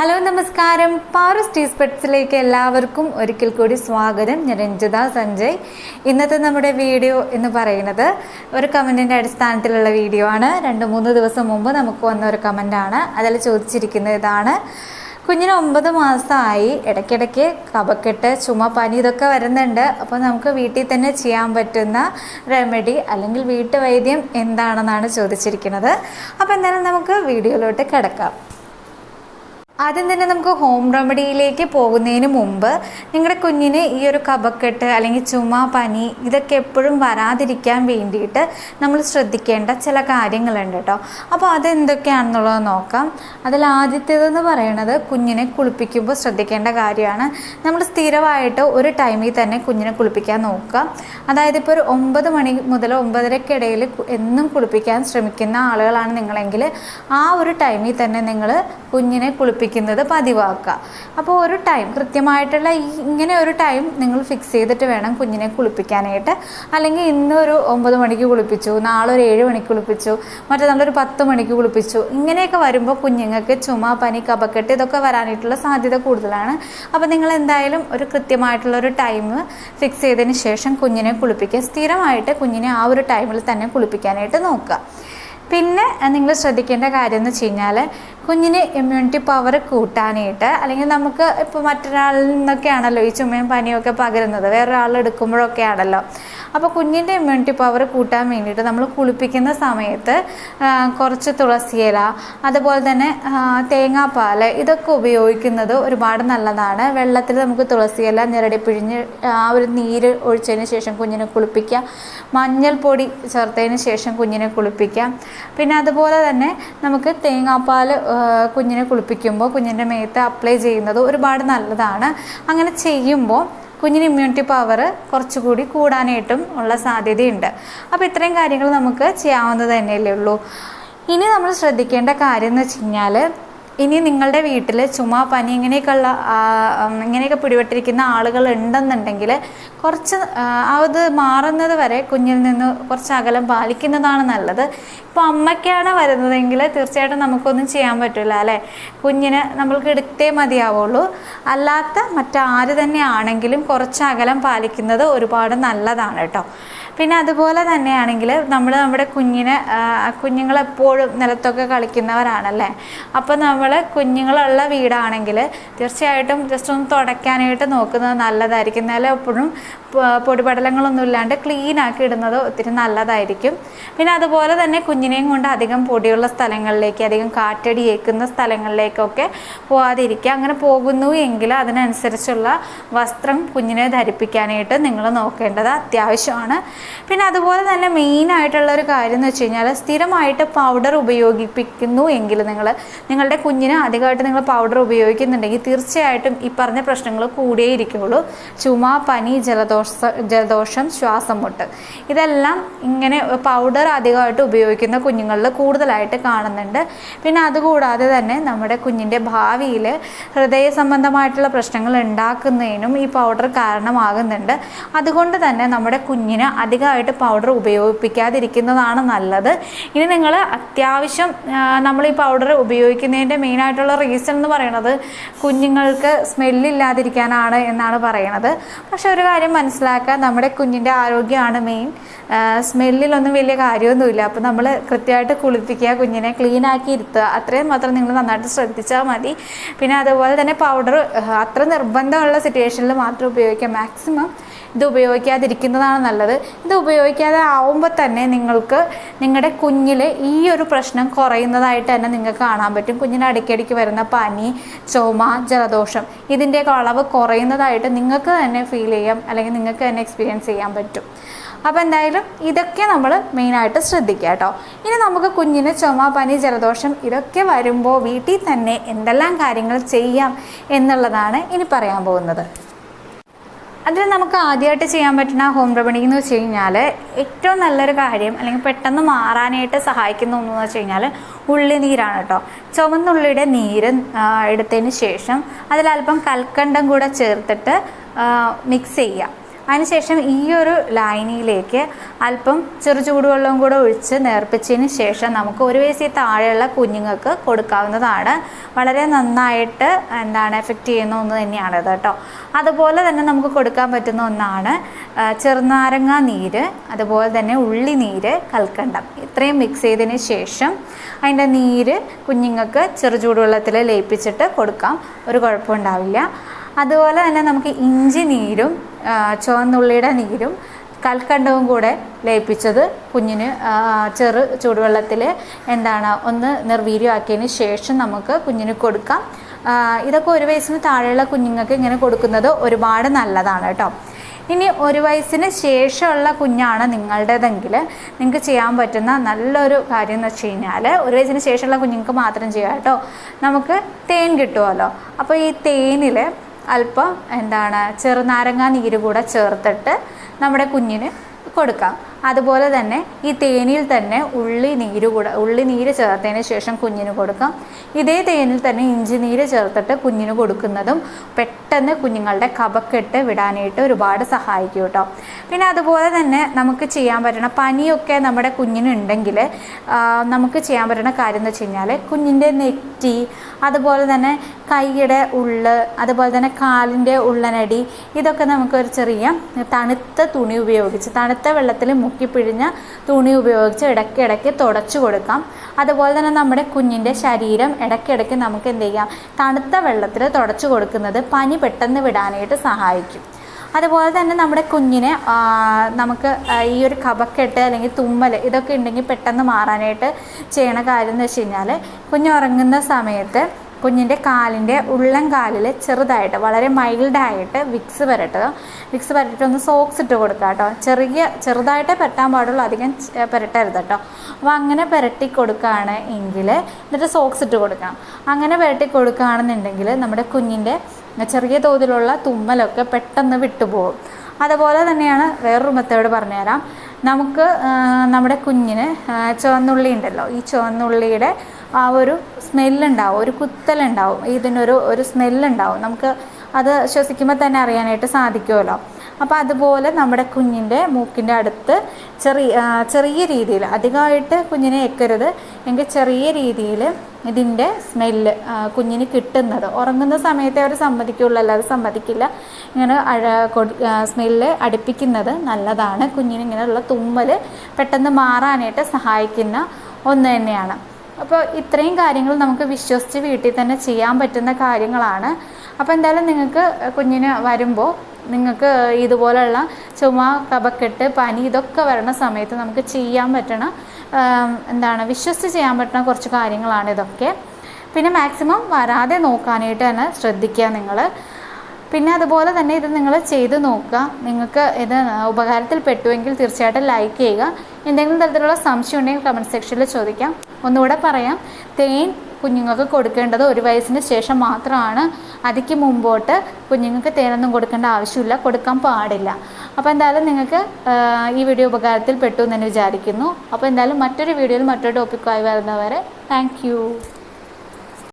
Hello നമസ്കാരം. Paras tea സ്പെറ്റ്സിലേക്ക് എല്ലാവർക്കും ഒരിക്കൽ കൂടി സ്വാഗതം. ഞാൻ രഞ്ജിത സഞ്ജയ്. ഇന്നത്തെ നമ്മുടെ വീഡിയോ എന്ന് പറയുന്നത് ഒരു കമൻറ്റിൻ്റെ അടിസ്ഥാനത്തിലുള്ള വീഡിയോ ആണ്. 2-3 ദിവസം മുമ്പ് നമുക്ക് വന്ന ഒരു കമൻറ്റാണ്. അതിൽ ചോദിച്ചിരിക്കുന്നത് ഇതാണ്: കുഞ്ഞിന് 9 മാസമായി, ഇടയ്ക്കിടയ്ക്ക് കഫക്കെട്ട്, ചുമ, പനി ഇതൊക്കെ വരുന്നുണ്ട്. അപ്പോൾ നമുക്ക് വീട്ടിൽ തന്നെ ചെയ്യാൻ പറ്റുന്ന റെമഡി അല്ലെങ്കിൽ വീട്ടുവൈദ്യം എന്താണെന്നാണ് ചോദിച്ചിരിക്കുന്നത്. അപ്പോൾ എന്തായാലും നമുക്ക് വീഡിയോയിലോട്ട് കിടക്കാം. ആദ്യം തന്നെ നമുക്ക് ഹോം റെമഡിയിലേക്ക് പോകുന്നതിന് മുമ്പ് നിങ്ങളുടെ കുഞ്ഞിന് ഈ ഒരു കഫക്കെട്ട് അല്ലെങ്കിൽ ചുമ, പനി ഇതൊക്കെ എപ്പോഴും വരാതിരിക്കാൻ വേണ്ടിയിട്ട് നമ്മൾ ശ്രദ്ധിക്കേണ്ട ചില കാര്യങ്ങളുണ്ട് കേട്ടോ. അപ്പോൾ അതെന്തൊക്കെയാണെന്നുള്ളത് നോക്കാം. അതിൽ ആദ്യത്തേതെന്ന് പറയുന്നത് കുഞ്ഞിനെ കുളിപ്പിക്കുമ്പോൾ ശ്രദ്ധിക്കേണ്ട കാര്യമാണ്. നമ്മൾ സ്ഥിരമായിട്ട് ഒരു ടൈമിൽ തന്നെ കുഞ്ഞിനെ കുളിപ്പിക്കാൻ നോക്കുക. അതായത് ഇപ്പോൾ ഒരു 9 മണി മുതൽ 9:30 എന്നും കുളിപ്പിക്കാൻ ശ്രമിക്കുന്ന ആളുകളാണ് നിങ്ങളെങ്കിൽ ആ ഒരു ടൈമിൽ തന്നെ നിങ്ങൾ കുഞ്ഞിനെ കുളിപ്പിക്കുന്നത് പതിവാക്കുക. അപ്പോൾ ഒരു ടൈം കൃത്യമായിട്ടുള്ള ഇങ്ങനെ ഒരു ടൈം നിങ്ങൾ ഫിക്സ് ചെയ്തിട്ട് വേണം കുഞ്ഞിനെ കുളിപ്പിക്കാനായിട്ട്. അല്ലെങ്കിൽ ഇന്നൊരു 9 മണിക്ക് കുളിപ്പിച്ചു, നാളെ ഒരു 7 മണിക്ക് കുളിപ്പിച്ചു, മറ്റന്നാളൊരു 10 മണിക്ക് കുളിപ്പിച്ചു. ഇങ്ങനെയൊക്കെ വരുമ്പോൾ കുഞ്ഞുങ്ങൾക്ക് ചുമ, പനി, കഫക്കെട്ട് ഇതൊക്കെ വരാനായിട്ടുള്ള സാധ്യത കൂടുതലാണ്. അപ്പോൾ നിങ്ങൾ എന്തായാലും ഒരു കൃത്യമായിട്ടുള്ളൊരു ടൈം ഫിക്സ് ചെയ്തതിന് ശേഷം കുഞ്ഞിനെ കുളിപ്പിക്കുക. സ്ഥിരമായിട്ട് കുഞ്ഞിനെ ആ ഒരു ടൈമിൽ തന്നെ കുളിപ്പിക്കാനായിട്ട് നോക്കുക. പിന്നെ നിങ്ങൾ ശ്രദ്ധിക്കേണ്ട കാര്യം എന്ന് വെച്ച് കഴിഞ്ഞാൽ കുഞ്ഞിന് ഇമ്മ്യൂണിറ്റി പവർ കൂട്ടാനായിട്ട്, അല്ലെങ്കിൽ നമുക്ക് ഇപ്പോൾ മറ്റൊരാളിൽ നിന്നൊക്കെയാണല്ലോ ഈ ചുമയും പനിയൊക്കെ പകരുന്നത്, വേറൊരാൾ എടുക്കുമ്പോഴൊക്കെ ആണല്ലോ. അപ്പോൾ കുഞ്ഞിൻ്റെ ഇമ്മ്യൂണിറ്റി പവർ കൂട്ടാൻ വേണ്ടിയിട്ട് നമ്മൾ കുളിപ്പിക്കുന്ന സമയത്ത് കുറച്ച് തുളസിയില, അതുപോലെ തന്നെ തേങ്ങാപ്പാൽ ഇതൊക്കെ ഉപയോഗിക്കുന്നത് ഒരുപാട് നല്ലതാണ്. വെള്ളത്തിൽ നമുക്ക് തുളസിയില ഞെരടി പിഴിഞ്ഞ് ആ ഒരു നീര് ഒഴിച്ചതിന് ശേഷം കുഞ്ഞിനെ കുളിപ്പിക്കാം. മഞ്ഞൾപ്പൊടി ചേർത്തതിന് ശേഷം കുഞ്ഞിനെ കുളിപ്പിക്കാം. പിന്നെ അതുപോലെ തന്നെ നമുക്ക് തേങ്ങാപ്പാൽ കുഞ്ഞിനെ കുളിപ്പിക്കുമ്പോൾ കുഞ്ഞിൻ്റെ മേത്ത് അപ്ലൈ ചെയ്യുന്നത് ഒരുപാട് നല്ലതാണ്. അങ്ങനെ ചെയ്യുമ്പോൾ കുഞ്ഞിന് ഇമ്മ്യൂണിറ്റി പവർ കുറച്ചുകൂടി കൂടാനായിട്ടും ഉള്ള സാധ്യതയുണ്ട്. അപ്പോൾ ഇത്രയും കാര്യങ്ങൾ നമുക്ക് ചെയ്യാവുന്നത് തന്നെയല്ലേ ഉള്ളൂ. ഇനി നമ്മൾ ശ്രദ്ധിക്കേണ്ട കാര്യം എന്ന് വെച്ച് കഴിഞ്ഞാൽ, ഇനി നിങ്ങളുടെ വീട്ടിൽ ചുമ, പനി ഇങ്ങനെയൊക്കെ പിടിപെട്ടിരിക്കുന്ന ആളുകൾ ഉണ്ടെന്നുണ്ടെങ്കിൽ കുറച്ച് അത് മാറുന്നത് വരെ കുഞ്ഞിൽ നിന്ന് കുറച്ച് അകലം പാലിക്കുന്നതാണ് നല്ലത്. ഇപ്പോൾ അമ്മയ്ക്കാണ് വരുന്നതെങ്കിൽ തീർച്ചയായിട്ടും നമുക്കൊന്നും ചെയ്യാൻ പറ്റില്ല അല്ലേ, കുഞ്ഞിന് നമ്മൾക്ക് എടുത്തേ മതിയാവുള്ളൂ. അല്ലാത്ത മറ്റാര് തന്നെ ആണെങ്കിലും കുറച്ച് അകലം പാലിക്കുന്നത് ഒരുപാട് നല്ലതാണ് കേട്ടോ. പിന്നെ അതുപോലെ തന്നെയാണെങ്കിൽ നമ്മുടെ കുഞ്ഞുങ്ങളെപ്പോഴും നിലത്തൊക്കെ കളിക്കുന്നവരാണല്ലേ. അപ്പോൾ നമ്മൾ കുഞ്ഞുങ്ങളുള്ള വീടാണെങ്കിൽ തീർച്ചയായിട്ടും ജസ്റ്റ് ഒന്ന് തുടയ്ക്കാനായിട്ട് നോക്കുന്നത് നല്ലതായിരിക്കും. നിലം എപ്പോഴും പൊടിപടലങ്ങളൊന്നും ഇല്ലാണ്ട് ക്ലീനാക്കി ഇടുന്നത് ഒത്തിരി നല്ലതായിരിക്കും. പിന്നെ അതുപോലെ തന്നെ കുഞ്ഞിനെയും കൊണ്ട് അധികം പൊടിയുള്ള സ്ഥലങ്ങളിലേക്ക്, അധികം കാറ്റടി ഏൽക്കുന്ന സ്ഥലങ്ങളിലേക്കൊക്കെ പോകാതിരിക്കുക. അങ്ങനെ പോകുന്നു എങ്കിൽ അതിനനുസരിച്ചുള്ള വസ്ത്രം കുഞ്ഞിനെ ധരിപ്പിക്കാനായിട്ട് നിങ്ങൾ നോക്കേണ്ടത് അത്യാവശ്യമാണ്. പിന്നെ അതുപോലെ തന്നെ മെയിനായിട്ടുള്ളൊരു കാര്യം എന്ന് വെച്ച് കഴിഞ്ഞാൽ, സ്ഥിരമായിട്ട് പൗഡർ ഉപയോഗിപ്പിക്കുന്നു എങ്കിൽ നിങ്ങളുടെ കുഞ്ഞിന് അധികമായിട്ട് നിങ്ങൾ പൗഡർ ഉപയോഗിക്കുന്നുണ്ടെങ്കിൽ തീർച്ചയായിട്ടും ഈ പറഞ്ഞ പ്രശ്നങ്ങൾ കൂടിയേയിരിക്കുള്ളൂ. ചുമ, പനി, ജലദോഷം, ശ്വാസം മുട്ട് ഇതെല്ലാം ഇങ്ങനെ പൗഡർ അധികമായിട്ട് ഉപയോഗിക്കുന്ന കുഞ്ഞുങ്ങളിൽ കൂടുതലായിട്ട് കാണുന്നുണ്ട്. പിന്നെ അതുകൂടാതെ തന്നെ നമ്മുടെ കുഞ്ഞിൻ്റെ ഭാവിയിൽ ഹൃദയ സംബന്ധമായിട്ടുള്ള പ്രശ്നങ്ങൾ ഉണ്ടാക്കുന്നതിനും ഈ പൗഡർ കാരണമാകുന്നുണ്ട്. അതുകൊണ്ട് തന്നെ നമ്മുടെ കുഞ്ഞിന് അധികമായിട്ട് പൗഡർ ഉപയോഗിപ്പിക്കാതിരിക്കുന്നതാണ് നല്ലത്. ഇനി നിങ്ങൾ അത്യാവശ്യം നമ്മൾ ഈ പൗഡർ ഉപയോഗിക്കുന്നതിൻ്റെ മെയിനായിട്ടുള്ള റീസൺ എന്ന് പറയുന്നത് കുഞ്ഞുങ്ങൾക്ക് സ്മെല്ലില്ലാതിരിക്കാനാണ് എന്നാണ് പറയുന്നത്. പക്ഷെ ഒരു കാര്യം മനസ്സിലാക്കുക, നമ്മുടെ കുഞ്ഞിൻ്റെ ആരോഗ്യമാണ് മെയിൻ. സ്മെല്ലിലൊന്നും വലിയ കാര്യമൊന്നുമില്ല. അപ്പോൾ നമ്മൾ കൃത്യമായിട്ട് കുളിപ്പിക്കുക, കുഞ്ഞിനെ ക്ലീനാക്കി ഇരുത്തുക, അത്രയും മാത്രം നിങ്ങൾ നന്നായിട്ട് ശ്രദ്ധിച്ചാൽ മതി. പിന്നെ അതുപോലെ തന്നെ പൗഡർ അത്ര നിർബന്ധമുള്ള സിറ്റുവേഷനിൽ മാത്രം ഉപയോഗിക്കുക. മാക്സിമം ഇത് ഉപയോഗിക്കാതിരിക്കുന്നതാണ് നല്ലത്. ഇത് ഉപയോഗിക്കാതെ ആവുമ്പോൾ തന്നെ നിങ്ങളുടെ കുഞ്ഞിൽ ഈ ഒരു പ്രശ്നം കുറയുന്നതായിട്ട് തന്നെ നിങ്ങൾക്ക് കാണാൻ പറ്റും. കുഞ്ഞിന് ഇടയ്ക്കിടയ്ക്ക് വരുന്ന പനി, ചുമ, ജലദോഷം ഇതിൻ്റെയൊക്കെ അളവ് കുറയുന്നതായിട്ട് നിങ്ങൾക്ക് തന്നെ ഫീൽ ചെയ്യാം, അല്ലെങ്കിൽ നിങ്ങൾക്ക് തന്നെ എക്സ്പീരിയൻസ് ചെയ്യാൻ പറ്റും. അപ്പോൾ എന്തായാലും ഇതൊക്കെ നമ്മൾ മെയിനായിട്ട് ശ്രദ്ധിക്കുക കേട്ടോ. ഇനി നമുക്ക് കുഞ്ഞിന് ചുമ, പനി, ജലദോഷം ഇതൊക്കെ വരുമ്പോൾ വീട്ടിൽ തന്നെ എന്തെല്ലാം കാര്യങ്ങൾ ചെയ്യാം എന്നുള്ളതാണ് ഇനി പറയാൻ പോകുന്നത്. അതിൽ നമുക്ക് ആദ്യമായിട്ട് ചെയ്യാൻ പറ്റുന്ന ഹോം റെമഡി എന്ന് വെച്ച് കഴിഞ്ഞാൽ, ഏറ്റവും നല്ലൊരു കാര്യം അല്ലെങ്കിൽ പെട്ടെന്ന് മാറാനായിട്ട് സഹായിക്കുന്ന ഒന്നെന്ന് വെച്ച് കഴിഞ്ഞാൽ ഉള്ളിനീരാണ് കേട്ടോ. ചുവന്നുള്ളിയുടെ നീര് എടുത്തതിന് ശേഷം അതിലൽപ്പം കൽക്കണ്ടം കൂടെ ചേർത്തിട്ട് മിക്സ് ചെയ്യുക. അതിനുശേഷം ഈ ഒരു ലായനിയിലേക്ക് അല്പം ചെറു ചൂടുവെള്ളവും കൂടെ ഒഴിച്ച് നേർപ്പിച്ചതിന് ശേഷം നമുക്ക് 1 വയസ്സിൽ താഴെയുള്ള കുഞ്ഞുങ്ങൾക്ക് കൊടുക്കാവുന്നതാണ്. വളരെ നന്നായിട്ട് എഫക്റ്റ് ചെയ്യുന്ന ഒന്ന് തന്നെയാണിത് കേട്ടോ. അതുപോലെ തന്നെ നമുക്ക് കൊടുക്കാൻ പറ്റുന്ന ഒന്നാണ് ചെറുനാരങ്ങ നീര്, അതുപോലെ തന്നെ ഉള്ളി നീര്, കൽക്കണ്ടം. ഇത്രയും മിക്സ് ചെയ്തതിന് ശേഷം അതിൻ്റെ നീര് കുഞ്ഞുങ്ങൾക്ക് ചെറു ചൂടുവെള്ളത്തിൽ ലയിപ്പിച്ചിട്ട് കൊടുക്കാം, ഒരു കുഴപ്പമുണ്ടാവില്ല. അതുപോലെ തന്നെ നമുക്ക് ഇഞ്ചി നീരും ചുവന്നുള്ളിയുടെ നീരും കൽക്കണ്ടവും കൂടെ ലയിപ്പിച്ചത് കുഞ്ഞിന് ചെറു ചൂടുവെള്ളത്തിൽ ഒന്ന് നിർവീര്യമാക്കിയതിന് ശേഷം നമുക്ക് കുഞ്ഞിന് കൊടുക്കാം. ഇതൊക്കെ 1 വയസ്സിന് താഴെയുള്ള കുഞ്ഞുങ്ങൾക്ക് ഇങ്ങനെ കൊടുക്കുന്നത് ഒരുപാട് നല്ലതാണ് കേട്ടോ. ഇനി 1 വയസ്സിന് ശേഷമുള്ള കുഞ്ഞാണ് നിങ്ങളുടേതെങ്കിൽ നിങ്ങൾക്ക് ചെയ്യാൻ പറ്റുന്ന നല്ലൊരു കാര്യം എന്ന് വെച്ച് കഴിഞ്ഞാൽ, 1 വയസ്സിന് ശേഷമുള്ള കുഞ്ഞുങ്ങൾക്ക് മാത്രം ചെയ്യാം കേട്ടോ. നമുക്ക് തേൻ കിട്ടുമല്ലോ. അപ്പോൾ ഈ തേനിൽ അല്പം ചെറുനാരങ്ങ നീര് കൂടെ ചേർത്തിട്ട് നമ്മുടെ കുഞ്ഞിന് കൊടുക്കാം. അതുപോലെ തന്നെ ഈ തേനിൽ തന്നെ ഉള്ളി നീര് ചേർത്തതിന് ശേഷം കുഞ്ഞിന് കൊടുക്കാം. ഇതേ തേനിൽ തന്നെ ഇഞ്ചി നീര് ചേർത്തിട്ട് കുഞ്ഞിന് കൊടുക്കുന്നതും പെട്ടെന്ന് കുഞ്ഞുങ്ങളുടെ കഫക്കെട്ട് വിടാനായിട്ട് ഒരുപാട് സഹായിക്കും കേട്ടോ. പിന്നെ അതുപോലെ തന്നെ നമുക്ക് ചെയ്യാൻ പറ്റണ, പനിയൊക്കെ നമ്മുടെ കുഞ്ഞിനുണ്ടെങ്കിൽ നമുക്ക് ചെയ്യാൻ പറ്റുന്ന കാര്യം എന്ന് വെച്ച് കഴിഞ്ഞാൽ, കുഞ്ഞിൻ്റെ നെറ്റി, അതുപോലെ തന്നെ കൈയുടെ ഉള്ള്, അതുപോലെ തന്നെ കാലിൻ്റെ ഉള്ളനടി, ഇതൊക്കെ നമുക്കൊരു ചെറിയ തണുത്ത തുണി ഉപയോഗിച്ച്, തണുത്ത വെള്ളത്തിൽ മുക്കിപ്പിഴിഞ്ഞ തുണി ഉപയോഗിച്ച് ഇടയ്ക്കിടയ്ക്ക് തുടച്ചു കൊടുക്കാം. അതുപോലെ തന്നെ നമ്മുടെ കുഞ്ഞിൻ്റെ ശരീരം ഇടയ്ക്കിടയ്ക്ക് നമുക്ക് എന്ത് ചെയ്യാം, തണുത്ത വെള്ളത്തിൽ തുടച്ചു കൊടുക്കുന്നത് പനി പെട്ടെന്ന് വിടാനായിട്ട് സഹായിക്കും. അതുപോലെ തന്നെ നമ്മുടെ കുഞ്ഞിനെ നമുക്ക് ഈ ഒരു കഫക്കെട്ട് അല്ലെങ്കിൽ തുമ്മൽ ഇതൊക്കെ ഉണ്ടെങ്കിൽ പെട്ടെന്ന് മാറാനായിട്ട് ചെയ്യണ കാര്യം എന്ന് വെച്ച് കഴിഞ്ഞാൽ, കുഞ്ഞുറങ്ങുന്ന സമയത്ത് കുഞ്ഞിൻ്റെ കാലിൻ്റെ ഉള്ളം കാലിൽ ചെറുതായിട്ട്, വളരെ മൈൽഡായിട്ട് വിക്സ് പുരട്ടിട്ട് ഒന്ന് സോക്സ് ഇട്ട് കൊടുക്കുക കേട്ടോ. ചെറുതായിട്ടേ പുരട്ടാൻ പാടുള്ളൂ, അധികം പുരട്ടരുത് കേട്ടോ. അപ്പോൾ അങ്ങനെ പുരട്ടി കൊടുക്കുകയാണ് എങ്കിൽ, എന്നിട്ട് സോക്സ് ഇട്ട് കൊടുക്കണം. അങ്ങനെ പുരട്ടി കൊടുക്കുകയാണെന്നുണ്ടെങ്കിൽ നമ്മുടെ കുഞ്ഞിൻ്റെ ചെറിയ തോതിലുള്ള തുമ്മലൊക്കെ പെട്ടെന്ന് വിട്ടുപോകും. അതുപോലെ തന്നെയാണ് വേറൊരു മെത്തേഡ് പറഞ്ഞുതരാം. നമുക്ക് നമ്മുടെ കുഞ്ഞിന് ചുവന്നുള്ളി ഉണ്ടല്ലോ, ഈ ചുവന്നുള്ളിയുടെ ആ ഒരു സ്മെല്ലുണ്ടാവും, ഒരു കുത്തലുണ്ടാവും, ഇതിനൊരു സ്മെല്ലുണ്ടാവും. നമുക്ക് അത് ശ്വസിക്കുമ്പോൾ തന്നെ അറിയാനായിട്ട് സാധിക്കുമല്ലോ. അപ്പോൾ അതുപോലെ നമ്മുടെ കുഞ്ഞിൻ്റെ മൂക്കിൻ്റെ അടുത്ത് ചെറിയ രീതിയിൽ, അധികമായിട്ട് കുഞ്ഞിനെ എക്കരുത് എങ്കിൽ ചെറിയ രീതിയിൽ ഇതിൻ്റെ സ്മെല്ല് കുഞ്ഞിന് കിട്ടുന്നത്, ഉറങ്ങുന്ന സമയത്തെ അവർ സമ്മതിക്കുള്ളൂ, അല്ലാതെ സമ്മതിക്കില്ല. ഇങ്ങനെ സ്മെല്ല് അടുപ്പിക്കുന്നത് നല്ലതാണ്. കുഞ്ഞിന് ഇങ്ങനെയുള്ള തുമ്മൽ പെട്ടെന്ന് മാറാനായിട്ട് സഹായിക്കുന്ന ഒന്ന് തന്നെയാണ്. അപ്പോൾ ഇത്രയും കാര്യങ്ങൾ നമുക്ക് വിശ്വസിച്ച് വീട്ടിൽ തന്നെ ചെയ്യാൻ പറ്റുന്ന കാര്യങ്ങളാണ്. അപ്പോൾ എന്തായാലും നിങ്ങൾക്ക് കുഞ്ഞിന് വരുമ്പോൾ നിങ്ങൾക്ക് ഇതുപോലെയുള്ള ചുമ, കഫക്കെട്ട്, പനി ഇതൊക്കെ വരുന്ന സമയത്ത് നമുക്ക് ചെയ്യാൻ പറ്റണ വിശ്വസിച്ച് ചെയ്യാൻ പറ്റുന്ന കുറച്ച് കാര്യങ്ങളാണ് ഇതൊക്കെ. പിന്നെ മാക്സിമം വരാതെ നോക്കാനായിട്ട് തന്നെ ശ്രദ്ധിക്കുക നിങ്ങൾ. പിന്നെ അതുപോലെ തന്നെ ഇത് നിങ്ങൾ ചെയ്ത് നോക്കുക. നിങ്ങൾക്ക് ഇത് ഉപകാരത്തിൽ പെട്ടുവെങ്കിൽ തീർച്ചയായിട്ടും ലൈക്ക് ചെയ്യുക. എന്തെങ്കിലും തരത്തിലുള്ള സംശയം ഉണ്ടെങ്കിൽ കമൻറ്റ് സെക്ഷനിൽ ചോദിക്കാം. ഒന്നുകൂടെ പറയാം, തേൻ കുഞ്ഞുങ്ങൾക്ക് കൊടുക്കേണ്ടത് 1 വയസ്സിന് ശേഷം മാത്രമാണ്. അതിക്ക് മുമ്പോട്ട് കുഞ്ഞുങ്ങൾക്ക് തേനൊന്നും കൊടുക്കേണ്ട ആവശ്യമില്ല, കൊടുക്കാൻ പാടില്ല. അപ്പോൾ എന്തായാലും നിങ്ങൾക്ക് ഈ വീഡിയോ ഉപകാരത്തിൽ പെട്ടു എന്ന് തന്നെ വിചാരിക്കുന്നു. അപ്പോൾ എന്തായാലും മറ്റൊരു വീഡിയോയിൽ മറ്റൊരു ടോപ്പിക്കുമായി വരുന്നവരെ താങ്ക് യു.